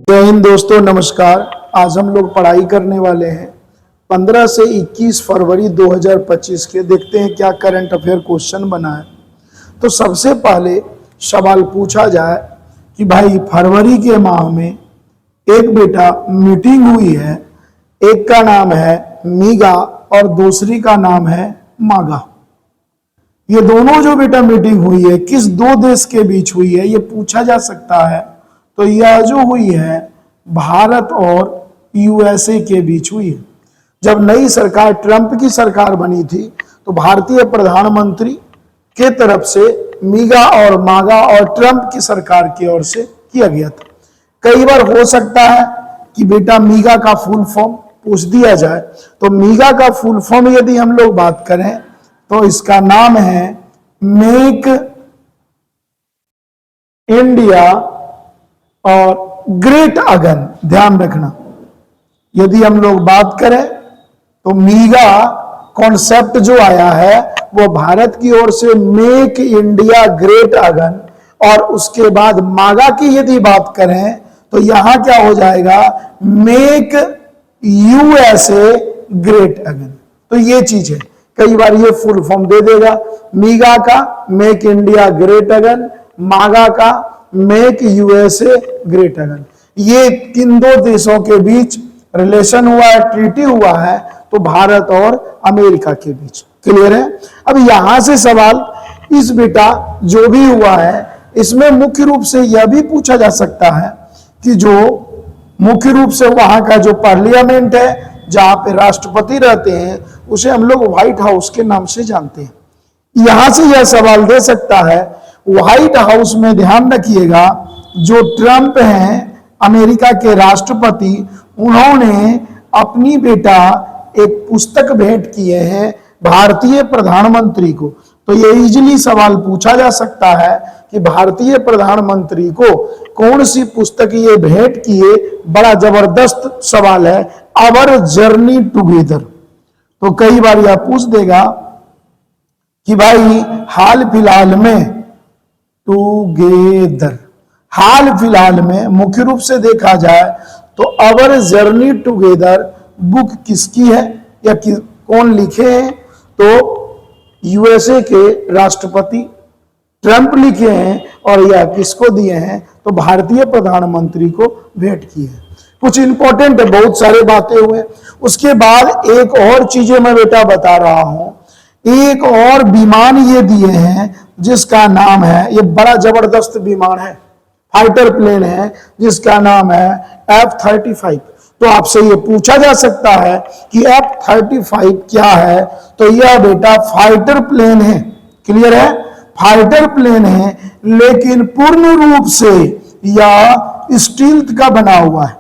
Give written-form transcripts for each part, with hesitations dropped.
जय हिंद दोस्तों, नमस्कार। आज हम लोग पढ़ाई करने वाले हैं 15 से 21 फरवरी 2025 के। देखते हैं क्या करंट अफेयर क्वेश्चन बना है। तो सबसे पहले सवाल पूछा जाए कि भाई फरवरी के माह में एक बेटा मीटिंग हुई है, एक का नाम है मीगा और दूसरी का नाम है मागा। ये दोनों जो बेटा मीटिंग हुई है किस दो देश के बीच हुई है, ये पूछा जा सकता है। तो यह जो हुई है भारत और यूएसए के बीच हुई है। जब नई सरकार ट्रंप की सरकार बनी थी तो भारतीय प्रधानमंत्री के तरफ से मीगा और मागा और ट्रंप की सरकार की ओर से किया गया था। कई बार हो सकता है कि बेटा मीगा का फुल फॉर्म पूछ दिया जाए। तो मीगा का फुल फॉर्म यदि हम लोग बात करें तो इसका नाम है मेक इंडिया और ग्रेट अगन। ध्यान रखना, यदि हम लोग बात करें तो मीगा कॉन्सेप्ट जो आया है वो भारत की ओर से मेक इंडिया ग्रेट अगन, और उसके बाद मागा की यदि बात करें तो यहां क्या हो जाएगा, मेक यूएसए ग्रेट अगन। तो ये चीज है, कई बार ये फुल फॉर्म दे देगा। मीगा का मेक इंडिया ग्रेट अगन, मागा का मेक यूएसए ग्रेट अगन। ये किन दो देशों के बीच रिलेशन हुआ है, ट्रीटी हुआ है, तो भारत और अमेरिका के बीच। क्लियर है। अब यहां से सवाल इस बेटा जो भी हुआ है इसमें मुख्य रूप से यह भी पूछा जा सकता है कि जो मुख्य रूप से वहां का जो पार्लियामेंट है जहां पे राष्ट्रपति रहते हैं उसे हम लोग व्हाइट हाउस के नाम से जानते हैं। यहां से यह सवाल दे सकता है, व्हाइट हाउस में ध्यान रखिएगा जो ट्रंप हैं अमेरिका के राष्ट्रपति, उन्होंने अपनी बेटा एक पुस्तक भेंट किए हैं भारतीय प्रधानमंत्री को। तो ये इजीली सवाल पूछा जा सकता है कि भारतीय प्रधानमंत्री को कौन सी पुस्तक ये भेंट किए। बड़ा जबरदस्त सवाल है, आवर जर्नी टुगेदर। तो कई बार यह पूछ देगा कि भाई हाल फिलहाल में टुगेदर, हाल फिलहाल में मुख्य रूप से देखा जाए तो अवर जर्नी टुगेदर बुक किसकी है या कौन लिखे हैं, तो यूएसए के राष्ट्रपति ट्रंप लिखे हैं। और यह किसको दिए हैं, तो भारतीय प्रधानमंत्री को भेंट की है। कुछ इंपॉर्टेंट है, बहुत सारे बातें हुए। उसके बाद एक और चीजें मैं बेटा बता रहा हूं। एक और विमान ये दिए हैं जिसका नाम है, ये बड़ा जबरदस्त विमान है, फाइटर प्लेन है जिसका नाम है F-35। तो आपसे ये पूछा जा सकता है कि F-35 क्या है, तो यह बेटा फाइटर प्लेन है। क्लियर है, फाइटर प्लेन है, लेकिन पूर्ण रूप से यह स्टील्थ का बना हुआ है।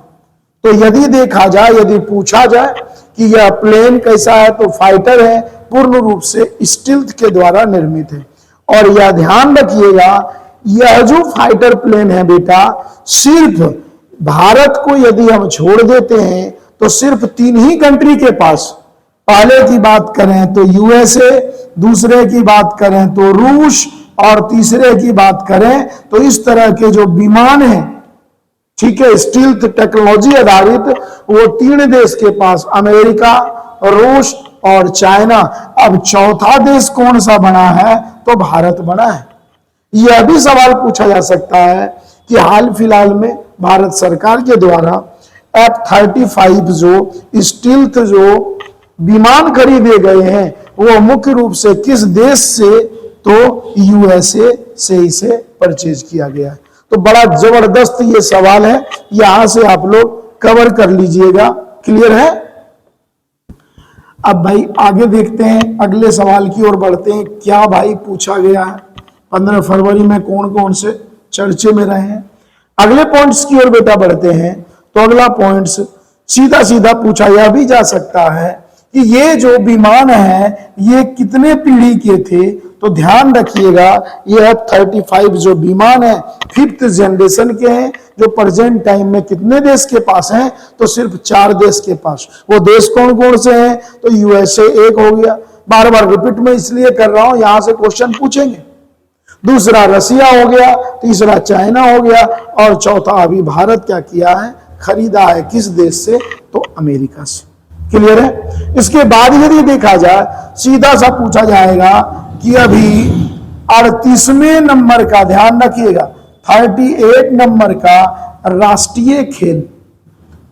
तो यदि देखा जाए, यदि पूछा जाए कि यह प्लेन कैसा है, तो फाइटर है, पूर्ण रूप से स्टील्थ के द्वारा निर्मित है। और यह ध्यान रखिएगा, यह जो फाइटर प्लेन है बेटा, सिर्फ भारत को यदि हम छोड़ देते हैं तो सिर्फ 3 ही कंट्री के पास, पहले की बात करें तो यूएसए, दूसरे की बात करें तो रूस, और तीसरे की बात करें तो इस तरह के जो विमान है, ठीक है, स्टील्थ टेक्नोलॉजी आधारित, वो 3 देश के पास, अमेरिका, रूस और चाइना। अब चौथा देश कौन सा बना है, तो भारत बना है। यह भी सवाल पूछा जा सकता है कि हाल फिलहाल में भारत सरकार के द्वारा F-35 जो स्टील्थ जो विमान खरीदे गए हैं वो मुख्य रूप से किस देश से, तो यूएसए से इसे परचेज किया गया है। तो बड़ा जबरदस्त ये सवाल है, यहां से आप लोग कवर कर लीजिएगा। क्लियर है। अब भाई आगे देखते हैं, अगले सवाल की ओर बढ़ते हैं। क्या भाई पूछा गया है 15 फरवरी में, कौन कौन से चर्चे में रहे हैं। अगले पॉइंट्स की ओर बेटा बढ़ते हैं। तो अगला पॉइंट्स सीधा सीधा पूछा यह भी जा सकता है कि ये जो विमान है ये कितने पीढ़ी के थे। तो ध्यान रखिएगा, ये F-35 जो विमान है 5th जनरेशन के हैं, जो प्रेजेंट टाइम में कितने देश के पास हैं, तो सिर्फ 4 देश के पास। वो देश कौन कौन से हैं, तो यूएसए एक हो गया। बार बार रिपीट में इसलिए कर रहा हूं, यहां से क्वेश्चन पूछेंगे। दूसरा रसिया हो गया, तीसरा चाइना हो गया, और चौथा अभी भारत क्या किया है, खरीदा है किस देश से, तो अमेरिका से। क्लियर है। इसके बाद यदि देखा जाए, सीधा सा पूछा जाएगा कि अभी 38वें नंबर का, ध्यान रखिएगा 38 नंबर का राष्ट्रीय खेल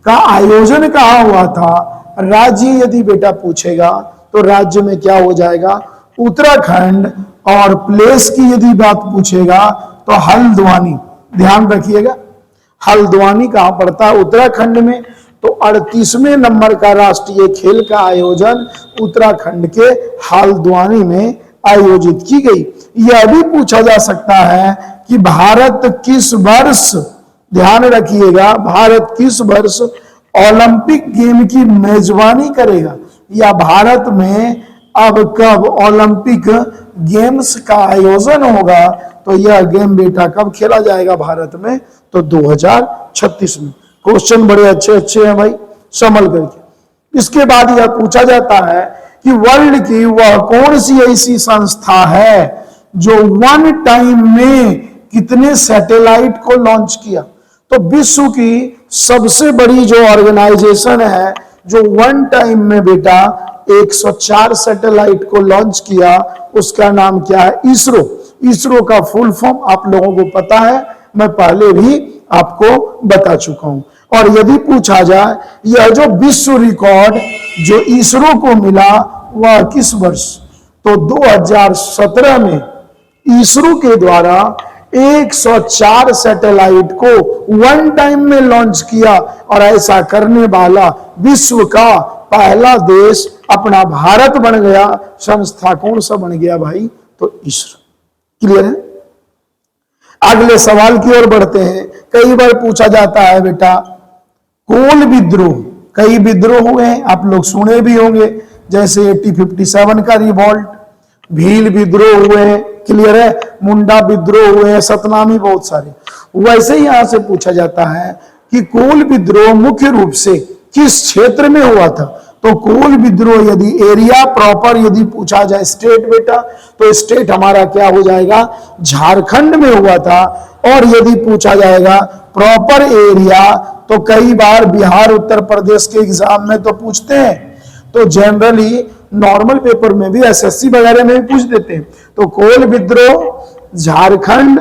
का आयोजन कहाँ हुआ था, राज्य यदि बेटा पूछेगा तो राज्य में क्या हो जाएगा, उत्तराखंड, और प्लेस की यदि बात पूछेगा तो हल्द्वानी। ध्यान रखिएगा, हल्द्वानी कहां पड़ता है, उत्तराखंड में। तो 38वें नंबर का राष्ट्रीय खेल का आयोजन उत्तराखंड के हल्द्वानी में आयोजित की गई। यह भी पूछा जा सकता है कि भारत किस वर्ष, ध्यान रखिएगा, भारत किस वर्ष ओलंपिक गेम की मेजबानी करेगा, या भारत में अब कब ओलंपिक गेम्स का आयोजन होगा। तो यह गेम बेटा कब खेला जाएगा भारत में, तो 2036 में। क्वेश्चन बड़े अच्छे अच्छे हैं भाई, संभल करके। इसके बाद यह पूछा जाता है कि वर्ल्ड की वह कौन सी ऐसी संस्था है जो वन टाइम में कितने सैटेलाइट को लॉन्च किया। तो विश्व की सबसे बड़ी जो ऑर्गेनाइजेशन है जो वन टाइम में बेटा 104 सैटेलाइट को लॉन्च किया, उसका नाम क्या है, इसरो। इसरो का फुल फॉर्म आप लोगों को पता है, मैं पहले भी आपको बता चुका हूं। और यदि पूछा जाए यह जो विश्व रिकॉर्ड जो इसरो को मिला वह किस वर्ष, तो 2017 में इसरो के द्वारा 104 सैटेलाइट को वन टाइम में लॉन्च किया, और ऐसा करने वाला विश्व का पहला देश अपना भारत बन गया। संस्था कौन सा बन गया भाई, तो इसरो। क्लियर है। अगले सवाल की ओर बढ़ते हैं। कई बार पूछा जाता है बेटा कोल विद्रोह, कई विद्रोह हुए हैं, आप लोग सुने भी होंगे, जैसे 1857 का रिवॉल्ट, भील विद्रोह हुए हैं, क्लियर है, मुंडा विद्रोह हुए हैं, सतनामी, बहुत सारे। वैसे ही यहां से पूछा जाता है कि कोल विद्रोह मुख्य रूप से किस क्षेत्र में हुआ था। तो कोल विद्रोह यदि एरिया प्रॉपर यदि पूछा जाए, स्टेट बेटा, तो स्टेट हमारा क्या हो जाएगा, झारखंड में हुआ था। और यदि पूछा जाएगा प्रॉपर एरिया, तो कई बार बिहार उत्तर प्रदेश के एग्जाम में तो पूछते हैं, तो जनरली नॉर्मल पेपर में भी, एसएससी वगैरह में भी पूछ देते हैं। तो कोल विद्रोह झारखंड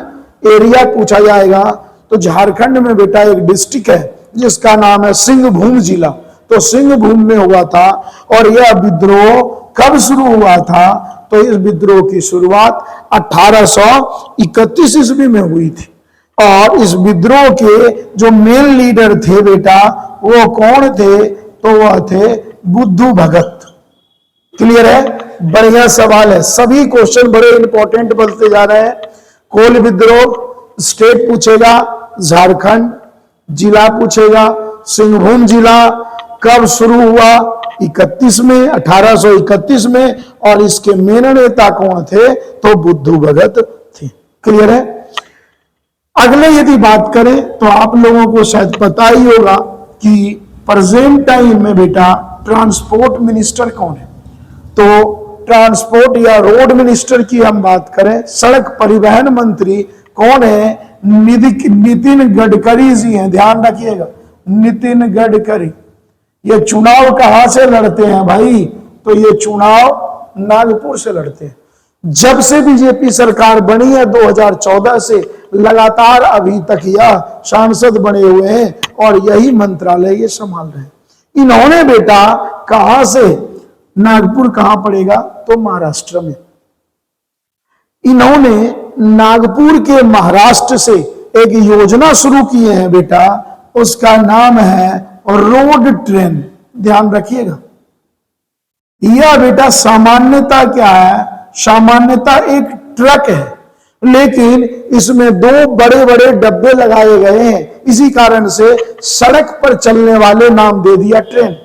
एरिया पूछा जाएगा। तो झारखंड में बेटा एक डिस्ट्रिक्ट है जिसका नाम है सिंहभूम जिला, तो सिंहभूम में हुआ था। और यह विद्रोह कब शुरू हुआ था, तो इस विद्रोह की शुरुआत 1831 ईस्वी में हुई थी। और इस विद्रोह के जो मेन लीडर थे बेटा वो कौन थे, तो वह थे बुद्धू भगत। क्लियर है, बढ़िया सवाल है, सभी क्वेश्चन बड़े इंपॉर्टेंट बनते जा रहे हैं। कोल विद्रोह स्टेट पूछेगा झारखंड, जिला पूछेगा सिंहभूम जिला, कब शुरू हुआ 31 में, 1831 में, और इसके मेन नेता कौन थे, तो बुद्धू भगत थे। क्लियर है। अगले यदि बात करें तो आप लोगों को शायद पता ही होगा कि प्रेजेंट टाइम में बेटा ट्रांसपोर्ट मिनिस्टर कौन है। तो ट्रांसपोर्ट या रोड मिनिस्टर की हम बात करें, सड़क परिवहन मंत्री कौन है, नितिन गडकरी जी हैं। ध्यान रखिएगा, नितिन गडकरी। ये चुनाव कहां से लड़ते हैं भाई, तो ये चुनाव नागपुर से लड़ते हैं। जब से बीजेपी सरकार बनी है 2014 से लगातार अभी तक यह सांसद बने हुए हैं और यही मंत्रालय ये संभाल रहे हैं। इन्होंने बेटा कहां से, नागपुर कहां पड़ेगा, तो महाराष्ट्र में। इन्होंने नागपुर के महाराष्ट्र से एक योजना शुरू किए हैं बेटा, उसका नाम है रोड ट्रेन। ध्यान रखिएगा, यह बेटा सामान्यता क्या है, सामान्यता एक ट्रक है, लेकिन इसमें दो बड़े बड़े डब्बे लगाए गए हैं, इसी कारण से सड़क पर चलने वाले नाम दे दिया ट्रेन।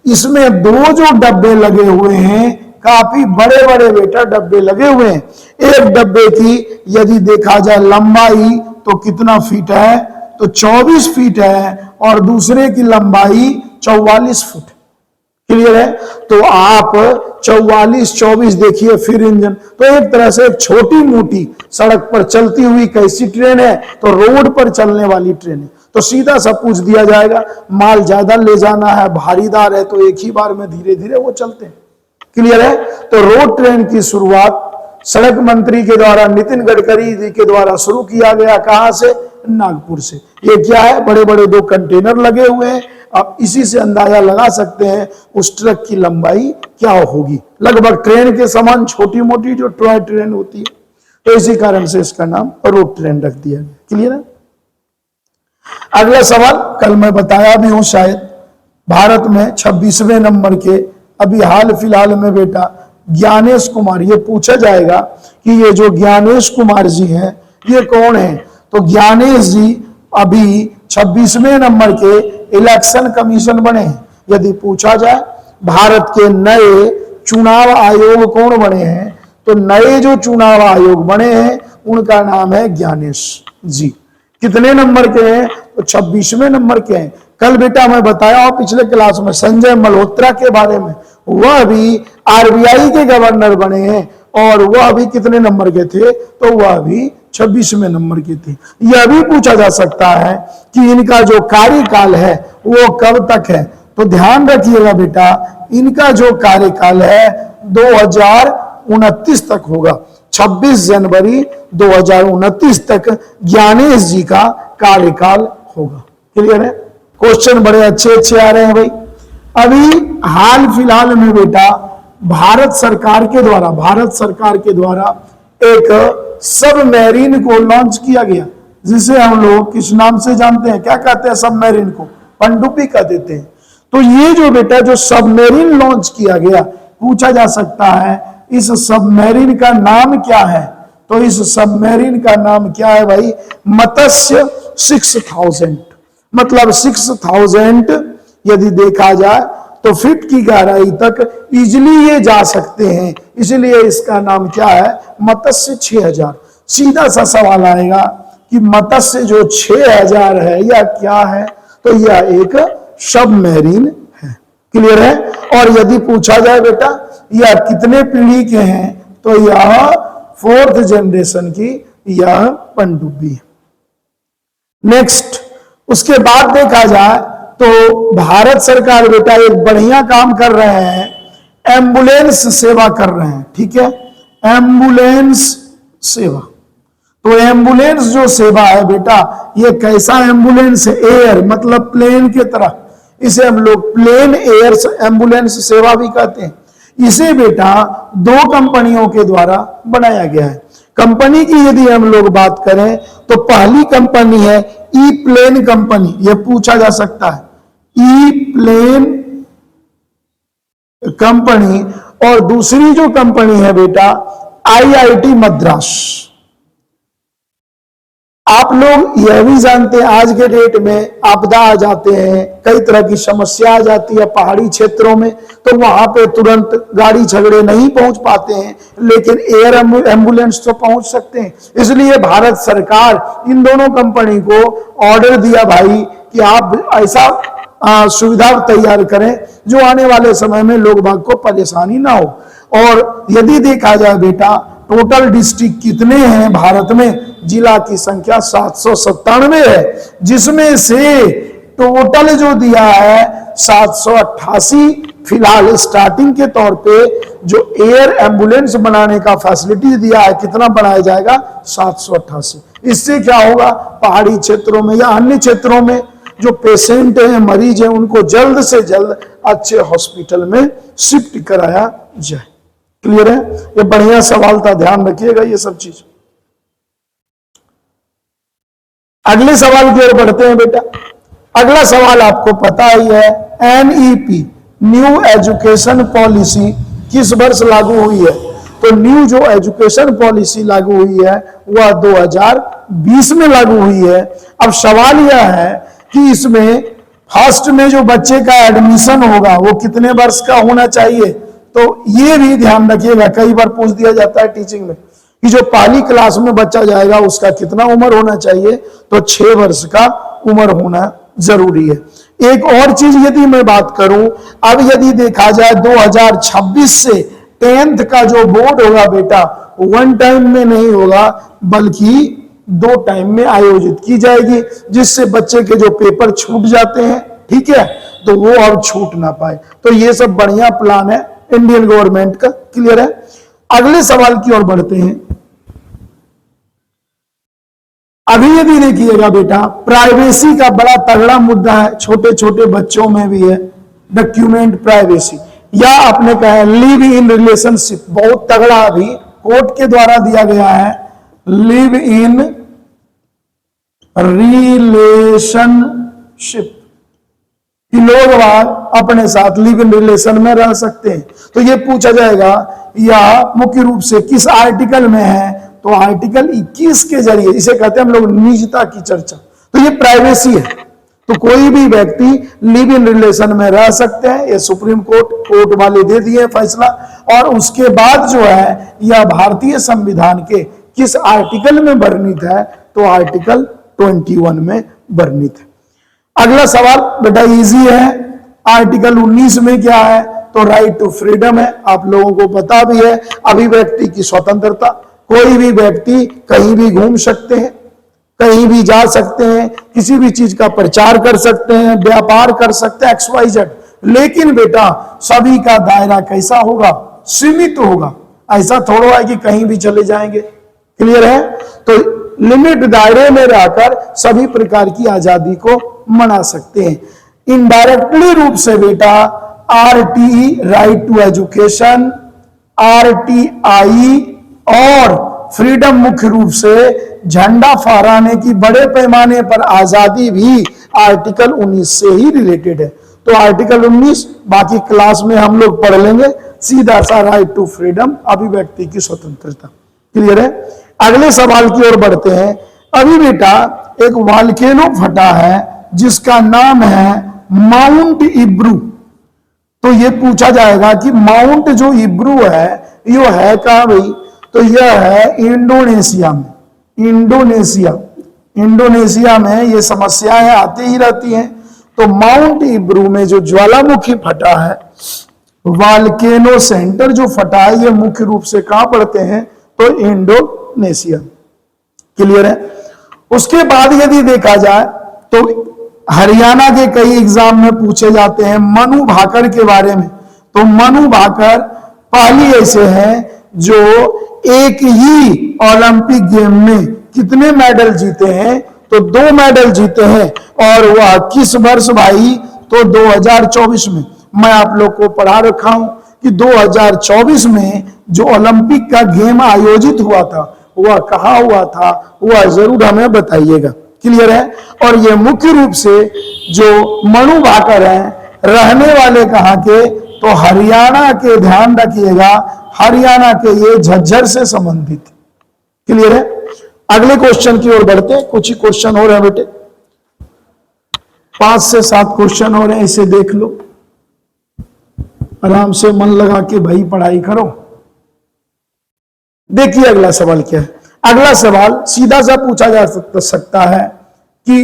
इसमें दो जो डब्बे लगे हुए हैं, काफी बड़े बड़े बेटा डब्बे लगे हुए हैं। एक डब्बे की यदि देखा जाए लंबाई तो कितना फीट है, तो 24 फीट है, और दूसरे की लंबाई 44 फुट। क्लियर है? तो आप 44-24 देखिए, फिर इंजन। तो एक तरह से एक छोटी मोटी सड़क पर चलती हुई कैसी ट्रेन है? तो रोड पर चलने वाली ट्रेन है। तो सीधा सा पूछ दिया जाएगा, माल ज्यादा ले जाना है, भारीदार है, तो एक ही बार में धीरे धीरे वो चलते हैं। क्लियर है? तो रोड ट्रेन की शुरुआत सड़क मंत्री के द्वारा, नितिन गडकरी जी के द्वारा शुरू किया गया। कहां से? नागपुर से। ये क्या है? बड़े बड़े 2 कंटेनर लगे हुए हैं। आप इसी से अंदाजा लगा सकते हैं उस ट्रक की लंबाई क्या होगी। लगभग ट्रेन के समान छोटी मोटी जो टॉय ट्रेन होती है। तो इसी कारण से इसका नाम रोड ट्रेन रख दिया गया। क्लियर है? अगला सवाल, कल मैं बताया भी हूं शायद, भारत में 26वें नंबर के अभी हाल फिलहाल में बेटा ज्ञानेश कुमार, ये पूछा जाएगा कि ये जो ज्ञानेश कुमार जी हैं ये कौन है? तो ज्ञानेश जी अभी 26वें नंबर के इलेक्शन कमीशन बने हैं। यदि पूछा जाए भारत के नए चुनाव आयोग कौन बने हैं, तो नए जो चुनाव आयोग बने हैं उनका नाम है ज्ञानेश जी। कितने नंबर के हैं? तो 26वें नंबर के हैं। कल बेटा मैं बताया पिछले क्लास में संजय मल्होत्रा के बारे में, वह भी आरबीआई के गवर्नर बने हैं और वह भी कितने नंबर के थे? तो वह भी 26वें नंबर के थे। यह भी पूछा जा सकता है कि इनका जो कार्यकाल है वो कब तक है। तो ध्यान रखिएगा बेटा, इनका जो कार्यकाल है 2029 तक होगा। 26 जनवरी 2029 तक ज्ञानेश जी का कार्यकाल होगा। क्लियर है? क्वेश्चन बड़े अच्छे अच्छे आ रहे हैं भाई। अभी हाल फिलहाल में बेटा भारत सरकार के द्वारा एक सबमरीन को लॉन्च किया गया, जिसे हम लोग किस नाम से जानते हैं? क्या कहते हैं सबमरीन को? पनडुब्बी कह देते हैं। तो ये जो बेटा जो सबमरीन लॉन्च किया गया, पूछा जा सकता है इस सबमरीन का नाम क्या है? तो इस सबमरीन का नाम क्या है भाई? मत्स्य 6000। मतलब 6000 यदि देखा जाए तो फीट की गहराई तक इजिली ये जा सकते हैं, इसलिए इसका नाम क्या है? मत्स्य 6000। सीधा सा सवाल आएगा कि मत्स्य जो 6000 है यह क्या है? तो यह एक सबमरीन है। क्लियर है? और यदि पूछा जाए बेटा यह कितने पीढ़ी के हैं, तो यह 4th जनरेशन की यह पनडुब्बी है। नेक्स्ट, उसके बाद देखा जाए तो भारत सरकार बेटा एक बढ़िया काम कर रहे हैं, एम्बुलेंस सेवा कर रहे हैं। ठीक है? एम्बुलेंस सेवा। तो एम्बुलेंस जो सेवा है बेटा, ये कैसा एम्बुलेंस है? एयर मतलब प्लेन के तरह, इसे हम लोग प्लेन एयर एम्बुलेंस सेवा भी कहते हैं। इसे बेटा 2 कंपनियों के द्वारा बनाया गया है। कंपनी की यदि हम लोग बात करें तो पहली कंपनी है ई प्लेन कंपनी, यह पूछा जा सकता है, ई प्लेन कंपनी। और दूसरी जो कंपनी है बेटा आईआईटी मद्रास। आप लोग यह भी जानते हैं आज के डेट में आपदा आ जाते हैं, कई तरह की समस्या आ जाती है पहाड़ी क्षेत्रों में, तो वहां पे तुरंत गाड़ी झगड़े नहीं पहुंच पाते हैं, लेकिन एयर एम्बुलेंस तो पहुंच सकते हैं। इसलिए भारत सरकार इन दोनों कंपनी को ऑर्डर दिया भाई कि आप ऐसा सुविधा तैयार करें जो आने वाले समय में लोग बाग को परेशानी ना हो। और यदि देखा जाए बेटा टोटल डिस्ट्रिक्ट कितने हैं भारत में? जिला की संख्या 797 है, जिसमें से टोटल जो दिया है 788 फिलहाल स्टार्टिंग के तौर पे जो एयर एम्बुलेंस बनाने का फैसिलिटी दिया है। कितना बनाया जाएगा? 788। इससे क्या होगा? पहाड़ी क्षेत्रों में या अन्य क्षेत्रों में जो पेशेंट हैं, मरीज हैं, उनको जल्द से जल्द अच्छे हॉस्पिटल में शिफ्ट कराया जाए। क्लियर है? ये बढ़िया सवाल था, ध्यान रखिएगा ये सब चीज। अगले सवाल की ओर बढ़ते हैं बेटा। अगला सवाल आपको पता ही है, एनईपी न्यू एजुकेशन पॉलिसी किस वर्ष लागू हुई है? तो न्यू जो एजुकेशन पॉलिसी लागू हुई है वह 2020 में लागू हुई है। अब सवाल यह है कि इसमें फर्स्ट में जो बच्चे का एडमिशन होगा वो कितने वर्ष का होना चाहिए? तो ये भी ध्यान रखिएगा, कई बार पूछ दिया जाता है टीचिंग में कि जो पहली क्लास में बच्चा जाएगा उसका कितना उम्र होना चाहिए? तो 6 वर्ष का उम्र होना जरूरी है। एक और चीज यदि मैं बात करूं, अब यदि देखा जाए 2026 से 10th का जो बोर्ड होगा बेटा, वन टाइम में नहीं होगा बल्कि 2 टाइम में आयोजित की जाएगी, जिससे बच्चे के जो पेपर छूट जाते हैं, ठीक है, तो वो अब छूट ना पाए। तो ये सब बढ़िया प्लान है इंडियन गवर्नमेंट का। क्लियर है? अगले सवाल की ओर बढ़ते हैं। अभी यदि देखिएगा बेटा, प्राइवेसी का बड़ा तगड़ा मुद्दा है, छोटे छोटे बच्चों में भी है डॉक्यूमेंट प्राइवेसी, या आपने कहा लिव इन रिलेशनशिप, बहुत तगड़ा अभी कोर्ट के द्वारा दिया गया है, लिव इन रिलेशनशिप, कि लोग अपने साथ लिव इन रिलेशन में रह सकते हैं। तो ये पूछा जाएगा या मुख्य रूप से किस आर्टिकल में है, तो आर्टिकल 21 के जरिए, इसे कहते हैं हम लोग निजता की चर्चा। तो ये प्राइवेसी है, तो कोई भी व्यक्ति लिव इन रिलेशन में रह सकते हैं, ये सुप्रीम कोर्ट वाले दे दिए फैसला। और उसके बाद जो है यह भारतीय संविधान के किस आर्टिकल में वर्णित है, तो आर्टिकल 21 में वर्णित है। अगला सवाल बेटा इजी है, आर्टिकल 19 में क्या है, तो राइट टू फ्रीडम है, आप लोगों को पता भी है, अभिव्यक्ति की स्वतंत्रता, कोई भी व्यक्ति कहीं भी घूम सकते हैं, कहीं भी जा सकते हैं, किसी भी चीज का प्रचार कर सकते हैं, व्यापार कर सकते हैं, XYZ। लेकिन बेटा सभी का दायरा कैसा होगा, सीमित होगा, ऐसा थोड़ा है कि कहीं भी चले जाएंगे। क्लियर है? तो लिमिट दायरे में रहकर सभी प्रकार की आजादी को मना सकते हैं। इनडायरेक्टली रूप से बेटा RTE right to education, RTI और फ्रीडम मुख्य रूप से झंडा फहराने की बड़े पैमाने पर आजादी भी आर्टिकल 19 से ही रिलेटेड है। तो आर्टिकल 19 बाकी क्लास में हम लोग पढ़ लेंगे, सीधा सा राइट टू फ्रीडम, अभिव्यक्ति की स्वतंत्रता। क्लियर है? अगले सवाल की ओर बढ़ते हैं। अभी बेटा एक वॉल्केनो फटा है जिसका नाम है माउंट इब्रू। तो ये पूछा जाएगा कि माउंट जो इब्रू है ये है कहां भाई, तो यह है इंडोनेशिया में। इंडोनेशिया में ये समस्याएं आती ही रहती हैं। तो माउंट इब्रू में जो ज्वालामुखी फटा है, वॉल्केनो सेंटर जो फटा है, ये मुख्य रूप से कहां पड़ते हैं, तो इंडोनेशिया। क्लियर है? उसके बाद यदि देखा जाए तो हरियाणा के कई एग्जाम में पूछे जाते हैं मनु भाकर के बारे में। तो मनु भाकर पहली ऐसे हैं जो एक ही ओलंपिक गेम में कितने मेडल जीते हैं, तो 2 मेडल जीते हैं। और वह किस वर्ष भाई, तो 2024 में। मैं आप लोग को पढ़ा रखा हूं कि 2024 में जो ओलंपिक का गेम आयोजित हुआ था वह कहां हुआ था, वह जरूर हमें बताइएगा। क्लियर है? और ये मुख्य रूप से जो मनु भाकर हैं रहने वाले कहां के, तो हरियाणा के, ध्यान रखिएगा, हरियाणा के ये झज्जर से संबंधित। क्लियर है? अगले क्वेश्चन की ओर बढ़ते हैं। कुछ ही क्वेश्चन हो रहे हैं बेटे, 5 से 7 क्वेश्चन हो रहे हैं, इसे देख लो, आराम से मन लगा के भाई पढ़ाई करो। देखिए अगला सवाल क्या है। अगला सवाल सीधा सा पूछा जा सकता है कि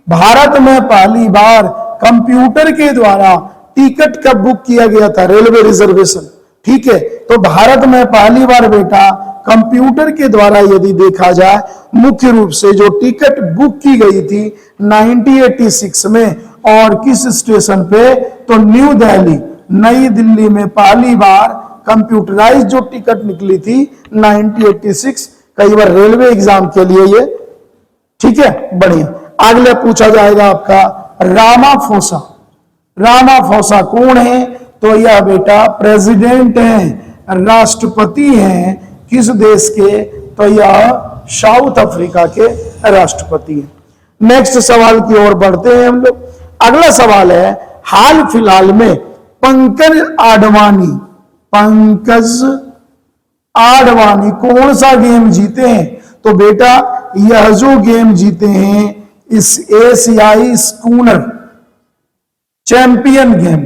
भारत में पहली बार कंप्यूटर के द्वारा टिकट कब बुक किया गया था, रेलवे रिजर्वेशन। ठीक है, तो भारत में पहली बार बेटा कंप्यूटर के द्वारा यदि देखा जाए, मुख्य रूप से जो टिकट बुक की गई थी 1986 में, और किस स्टेशन पे, तो न्यू दिल्ली, नई दिल्ली में पहली बार कंप्यूटराइज जो टिकट निकली थी 1986। कई बार रेलवे एग्जाम के लिए ये, ठीक है, बढ़िया। अगले पूछा जाएगा आपका रामाफोसा। रामाफोसा कौन है, तो यह बेटा प्रेसिडेंट हैं, राष्ट्रपति हैं, किस देश के, तो यह साउथ अफ्रीका के राष्ट्रपति हैं। नेक्स्ट सवाल की ओर बढ़ते हैं हम लोग। अगला सवाल है, हाल फिलहाल में पंकज आडवाणी कौन सा गेम जीते हैं, तो बेटा यह जो गेम जीते हैं इस एशियाई स्कूनर चैंपियन गेम।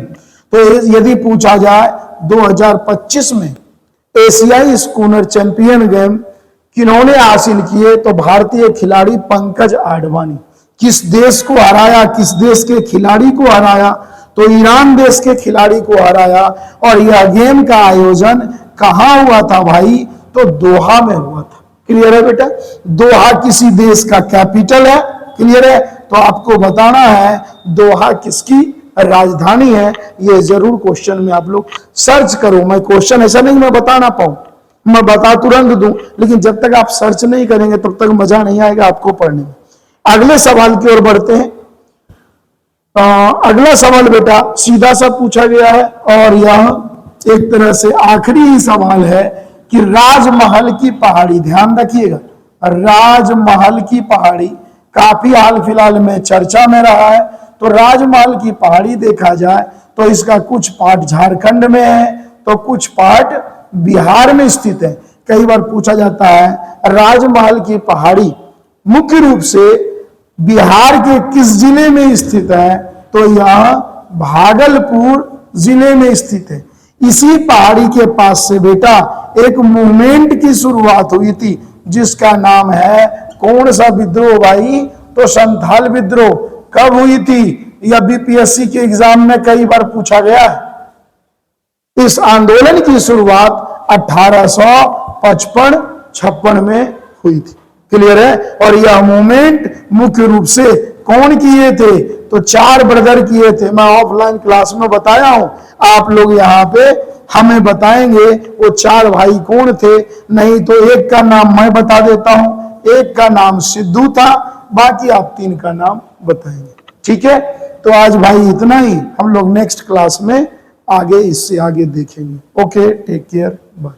तो यदि पूछा जाए 2025 में एशियाई स्कूनर चैंपियन गेम किन्होंने हासिल किए, तो भारतीय खिलाड़ी पंकज आडवाणी। किस देश को हराया, किस देश के खिलाड़ी को हराया, तो ईरान देश के खिलाड़ी को हराया। और यह गेम का आयोजन कहां हुआ था भाई, तो दोहा में हुआ था। क्लियर है बेटा, दोहा किसी देश का कैपिटल है। क्लियर है, तो आपको बताना है दोहा किसकी राजधानी है। ये जरूर क्वेश्चन में आप लोग सर्च करो। मैं क्वेश्चन ऐसा नहीं मैं बता ना पाऊं, मैं बता तुरंत दूं, लेकिन जब तक आप सर्च नहीं करेंगे तब तक मजा नहीं आएगा आपको पढ़ने में। अगले सवाल की ओर बढ़ते हैं। अगला सवाल बेटा सीधा सा पूछा गया है और यह एक तरह से आखिरी ही सवाल है कि राजमहल की पहाड़ी, ध्यान रखिएगा, राजमहल की पहाड़ी काफी हाल फिलहाल में चर्चा में रहा है। तो राजमहल की पहाड़ी देखा जाए तो इसका कुछ पार्ट झारखंड में है, तो कुछ पार्ट बिहार में स्थित है। कई बार पूछा जाता है राजमहल की पहाड़ी मुख्य रूप से बिहार के किस जिले में स्थित है, तो यह भागलपुर जिले में स्थित है। इसी पहाड़ी के पास से बेटा एक मूवमेंट की शुरुआत हुई थी जिसका नाम है, कौन सा विद्रोह भाई, तो संथाल विद्रोह। कब हुई थी, यह बीपीएससी के एग्जाम में कई बार पूछा गया है। इस आंदोलन की शुरुआत 1855-56 में हुई थी। क्लियर है, और यह मूवमेंट मुख्य रूप से कौन किए थे, तो 4 ब्रदर किए थे। मैं ऑफलाइन क्लास में बताया हूं, आप लोग यहाँ पे हमें बताएंगे वो 4 भाई कौन थे। नहीं तो एक का नाम मैं बता देता हूं, एक का नाम सिद्धू था, बाकी आप 3 का नाम बताएंगे। ठीक है, तो आज भाई इतना ही, हम लोग नेक्स्ट क्लास में आगे इससे आगे देखेंगे। Okay, take care, bye.